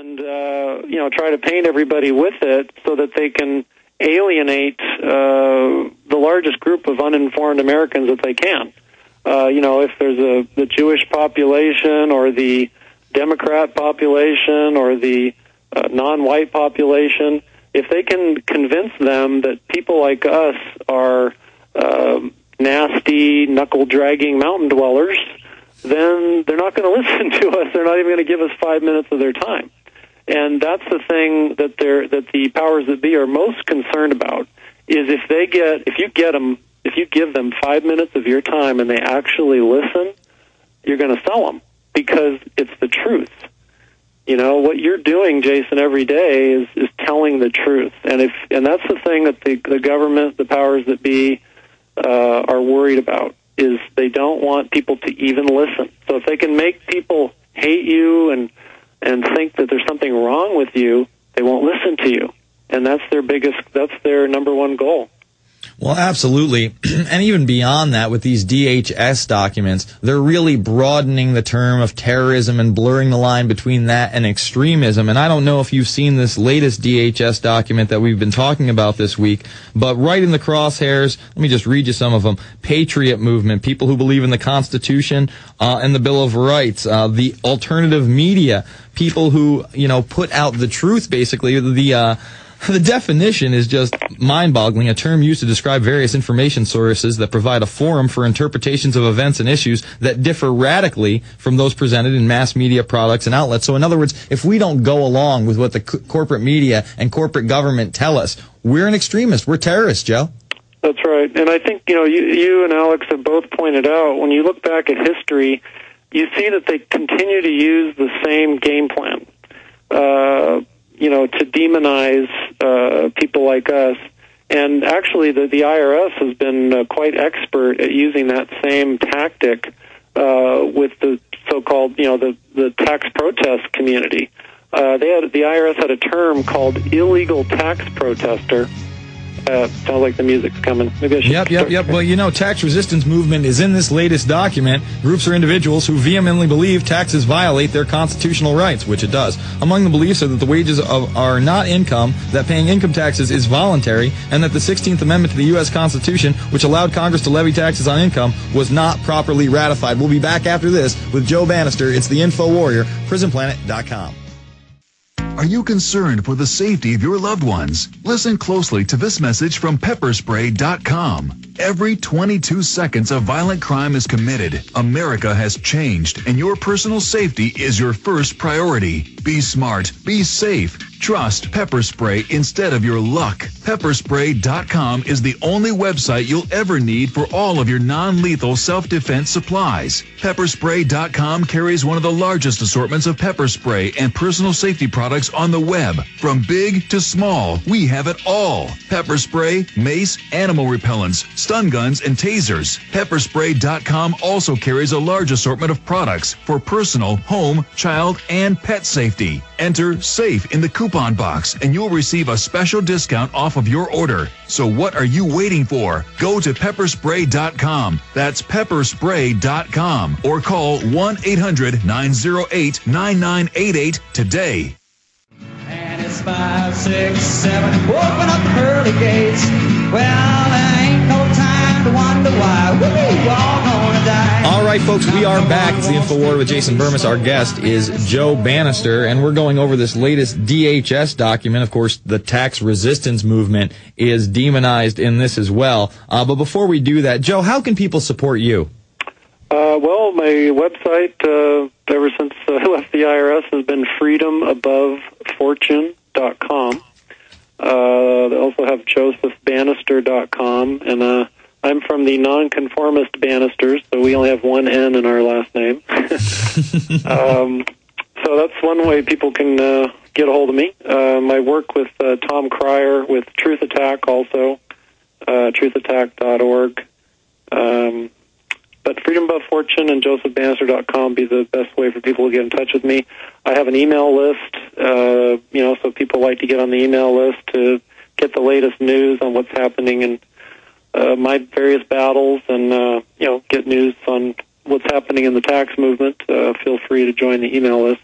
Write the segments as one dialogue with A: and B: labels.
A: and try to paint everybody with it so that they can alienate the largest group of uninformed Americans that they can. If there's the Jewish population or the Democrat population or the non-white population, if they can convince them that people like us are nasty, knuckle-dragging mountain dwellers, then they're not going to listen to us. They're not even going to give us 5 minutes of their time. And that's the thing that the powers that be are most concerned about, is if you give them 5 minutes of your time and they actually listen, you're going to sell them, because it's the truth. What you're doing, Jason, every day is telling the truth. And that's the thing that the government, the powers that be, are worried about, is they don't want people to even listen. So if they can make people hate you and think that there's something wrong with you, they won't listen to you. And that's their number one goal.
B: Well, absolutely. And even beyond that, with these DHS documents, they're really broadening the term of terrorism and blurring the line between that and extremism. And I don't know if you've seen this latest DHS document that we've been talking about this week, but right in the crosshairs, let me just read you some of them. Patriot movement, people who believe in the Constitution and the Bill of Rights, the alternative media, people who, put out the truth, basically. The definition is just mind-boggling, a term used to describe various information sources that provide a forum for interpretations of events and issues that differ radically from those presented in mass media products and outlets. So in other words, if we don't go along with what the corporate media and corporate government tell us, we're an extremist. We're terrorists, Joe.
A: That's right. And I think, you and Alex have both pointed out, when you look back at history, you see that they continue to use the same game plan. To demonize people like us. And actually, the IRS has been quite expert at using that same tactic with the so-called, the tax protest community. The IRS had a term called illegal tax protester. Sounds like the music's coming. Maybe I should
B: Yep. Well, tax resistance movement is in this latest document. Groups or individuals who vehemently believe taxes violate their constitutional rights, which it does. Among the beliefs are that the wages are not income, that paying income taxes is voluntary, and that the 16th Amendment to the U.S. Constitution, which allowed Congress to levy taxes on income, was not properly ratified. We'll be back after this with Joe Banister. It's the Info Warrior, PrisonPlanet.com.
C: Are you concerned for the safety of your loved ones? Listen closely to this message from pepperspray.com. Every 22 seconds a violent crime is committed. America has changed, and your personal safety is your first priority. Be smart. Be safe. Trust pepper spray instead of your luck. Pepperspray.com is the only website you'll ever need for all of your non-lethal self-defense supplies. Pepperspray.com carries one of the largest assortments of pepper spray and personal safety products on the web. From big to small, we have it all. Pepper spray, mace, animal repellents, stun guns, and tasers. Pepperspray.com also carries a large assortment of products for personal, home, child, and pet safety. Enter SAFE in the coupon box and you'll receive a special discount off of your order. So what are you waiting for? Go to pepperspray.com. That's pepperspray.com or call 1-800-908-9988 today.
D: And it's 5, 6, 7, open up the pearly gates. Well, there ain't no time to wonder why we're all gonna die.
B: All right, folks, we are back. It's the InfoWar with Jason Bermas. Our guest is Joe Banister, and we're going over this latest DHS document. Of course, the tax resistance movement is demonized in this as well. But before we do that, Joe, how can people support you?
A: Well, my website, ever since I left the IRS, has been freedomabovefortune.com. They also have josephbanister.com, and I'm from the nonconformist Banisters, so we only have one N in our last name. So that's one way people can get a hold of me. I work with Tom Cryer with Truth Attack also, truthattack.org. But Freedom Above Fortune and josephbanister.com be the best way for people to get in touch with me. I have an email list, so people like to get on the email list to get the latest news on what's happening in my various battles and, get news on what's happening in the tax movement. Feel free to join the email list.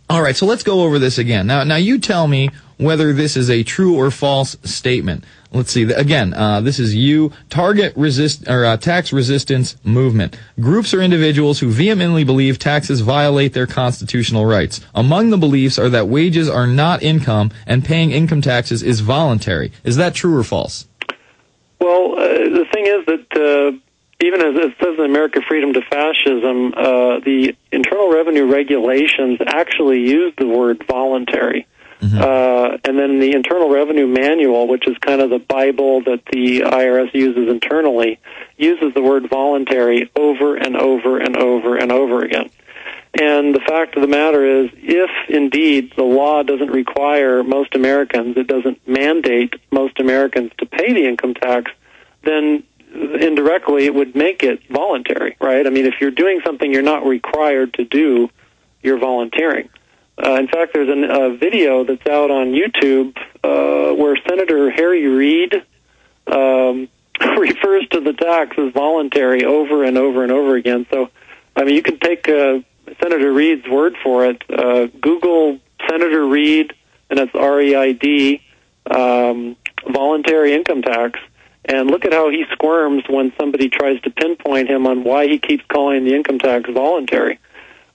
B: All right, so let's go over this again. Now you tell me whether this is a true or false statement. Let's see. Again, this is tax resistance movement. Groups or individuals who vehemently believe taxes violate their constitutional rights. Among the beliefs are that wages are not income and paying income taxes is voluntary. Is that true or false?
A: Well, the thing is that even as it says in America Freedom to Fascism, the Internal Revenue Regulations actually use the word voluntary. Mm-hmm. And then the Internal Revenue Manual, which is kind of the Bible that the IRS uses internally, uses the word voluntary over and over and over and over again. And the fact of the matter is, if indeed the law doesn't require most Americans, it doesn't mandate most Americans to pay the income tax, then indirectly it would make it voluntary, right? I mean, if you're doing something you're not required to do, you're volunteering. In fact, there's a video that's out on YouTube where Senator Harry Reid refers to the tax as voluntary over and over and over again. So, I mean, you can take Senator Reid's word for it. Google Senator Reid, and that's R-E-I-D, voluntary income tax, and look at how he squirms when somebody tries to pinpoint him on why he keeps calling the income tax voluntary.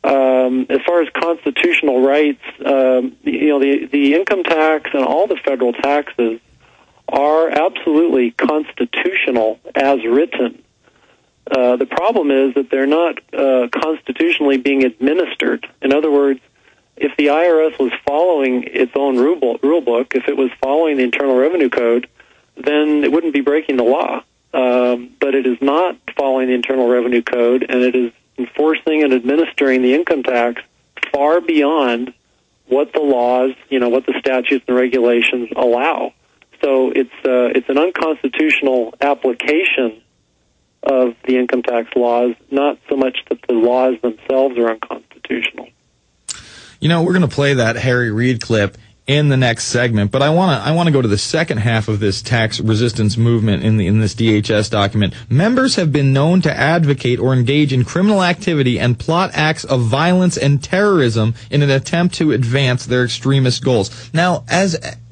A: As far as constitutional rights, the income tax and all the federal taxes are absolutely constitutional as written. The problem is that they're not constitutionally being administered. In other words, if the IRS was following its own rule book, if it was following the Internal Revenue Code, then it wouldn't be breaking the law. But it is not following the Internal Revenue Code, and it is enforcing and administering the income tax far beyond what the laws, what the statutes and regulations allow. So it's an unconstitutional application of the income tax laws, not so much that the laws themselves are unconstitutional.
B: We're going to play that Harry Reid clip in the next segment, but I want to go to the second half of this tax resistance movement in this DHS document. Members have been known to advocate or engage in criminal activity and plot acts of violence and terrorism in an attempt to advance their extremist goals. Now,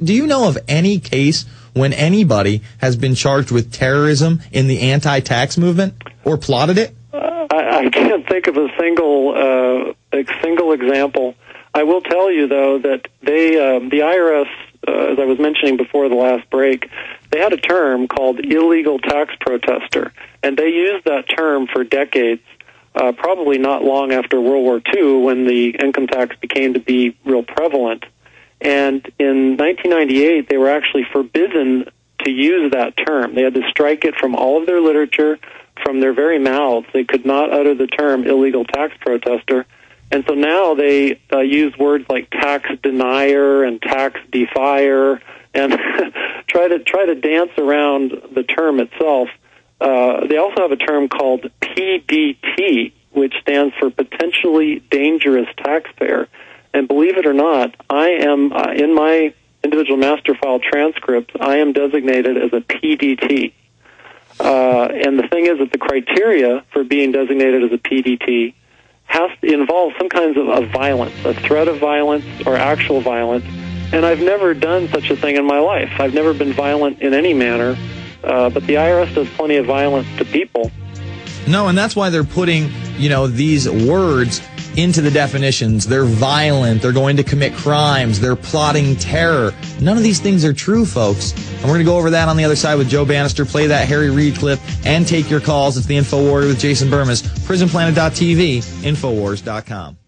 B: do you know of any case when anybody has been charged with terrorism in the anti-tax movement or plotted it?
A: I can't think of a single example. I will tell you, though, that the IRS, as I was mentioning before the last break, they had a term called illegal tax protester, and they used that term for decades, probably not long after World War II when the income tax became to be real prevalent. And in 1998, they were actually forbidden to use that term. They had to strike it from all of their literature, from their very mouths. They could not utter the term illegal tax protester. And so now they use words like tax denier and tax defier and try to dance around the term itself. They also have a term called PDT, which stands for potentially dangerous taxpayer. And believe it or not, I am in my individual master file transcripts, I am designated as a PDT. And the thing is that the criteria for being designated as a PDT has to involve some kinds of violence, a threat of violence or actual violence. And I've never done such a thing in my life. I've never been violent in any manner, but the IRS does plenty of violence to people.
B: No, and that's why they're putting, these words into the definitions. They're violent. They're going to commit crimes. They're plotting terror. None of these things are true, folks. And we're going to go over that on the other side with Joe Banister, play that Harry Reid clip, and take your calls. It's the InfoWarrior with Jason Bermas, PrisonPlanet.tv, Infowars.com.